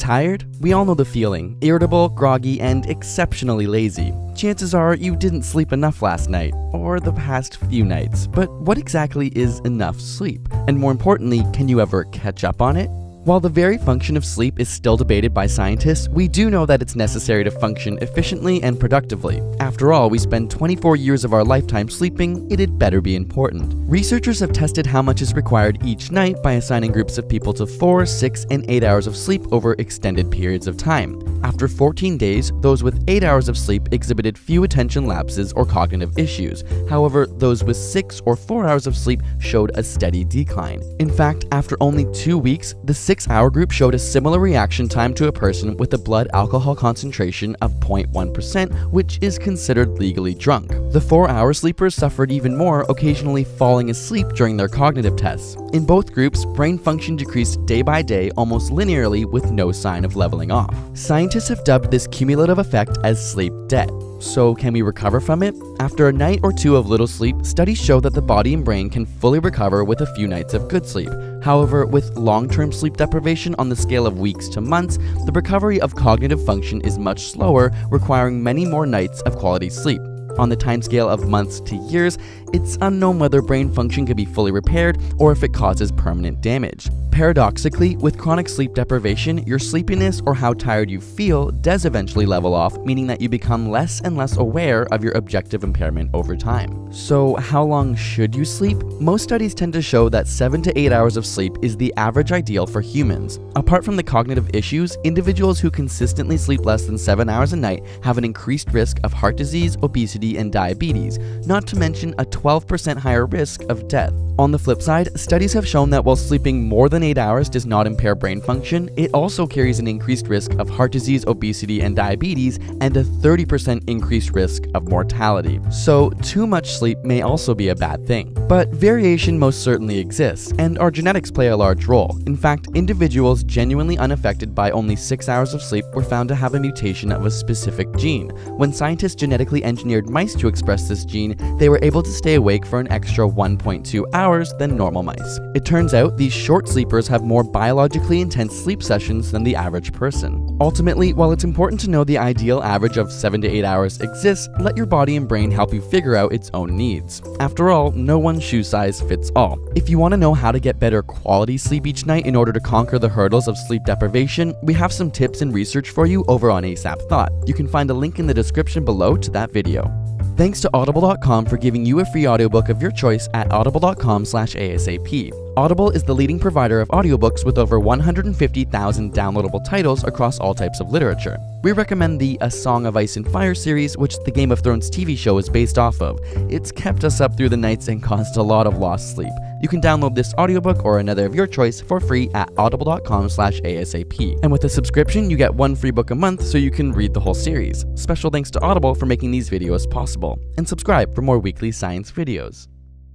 Tired? We all know the feeling. Irritable, groggy, and exceptionally lazy. Chances are you didn't sleep enough last night, or the past few nights. But what exactly is enough sleep? And more importantly, can you ever catch up on it? While the very function of sleep is still debated by scientists, we do know that it's necessary to function efficiently and productively. After all, we spend 24 years of our lifetime sleeping, it'd better be important. Researchers have tested how much is required each night by assigning groups of people to 4, 6, and 8 hours of sleep over extended periods of time. After 14 days, those with 8 hours of sleep exhibited few attention lapses or cognitive issues. However, those with 6 or 4 hours of sleep showed a steady decline. In fact, after only 2 weeks, the 6-hour group showed a similar reaction time to a person with a blood alcohol concentration of 0.1%, which is considered legally drunk. The 4-hour sleepers suffered even more, occasionally falling asleep during their cognitive tests. In both groups, brain function decreased day by day almost linearly with no sign of leveling off. Scientists have dubbed this cumulative effect as sleep debt. So can we recover from it? After a night or two of little sleep, studies show that the body and brain can fully recover with a few nights of good sleep. However, with long-term sleep deprivation on the scale of weeks to months, the recovery of cognitive function is much slower, requiring many more nights of quality sleep. On the timescale of months to years, it's unknown whether brain function can be fully repaired or if it causes permanent damage. Paradoxically, with chronic sleep deprivation, your sleepiness or how tired you feel does eventually level off, meaning that you become less and less aware of your objective impairment over time. So how long should you sleep? Most studies tend to show that 7 to 8 hours of sleep is the average ideal for humans. Apart from the cognitive issues, individuals who consistently sleep less than 7 hours a night have an increased risk of heart disease, obesity, and diabetes, not to mention a 12% higher risk of death. On the flip side, studies have shown that while sleeping more than 8 hours does not impair brain function, it also carries an increased risk of heart disease, obesity, and diabetes, and a 30% increased risk of mortality. So too much sleep may also be a bad thing. But variation most certainly exists, and our genetics play a large role. In fact, individuals genuinely unaffected by only 6 hours of sleep were found to have a mutation of a specific gene. When scientists genetically engineered mice to express this gene, they were able to stay awake for an extra 1.2 hours than normal mice. It turns out these short sleepers have more biologically intense sleep sessions than the average person. Ultimately, while it's important to know the ideal average of 7 to 8 hours exists, let your body and brain help you figure out its own needs. After all, no one shoe size fits all. If you want to know how to get better quality sleep each night in order to conquer the hurdles of sleep deprivation, we have some tips and research for you over on ASAP Thought. You can find a link in the description below to that video. Thanks to Audible.com for giving you a free audiobook of your choice at audible.com/ASAP. Audible is the leading provider of audiobooks with over 150,000 downloadable titles across all types of literature. We recommend the A Song of Ice and Fire series, which the Game of Thrones TV show is based off of. It's kept us up through the nights and caused a lot of lost sleep. You can download this audiobook or another of your choice for free at audible.com/ASAP. And with a subscription, you get one free book a month so you can read the whole series. Special thanks to Audible for making these videos possible. And subscribe for more weekly science videos.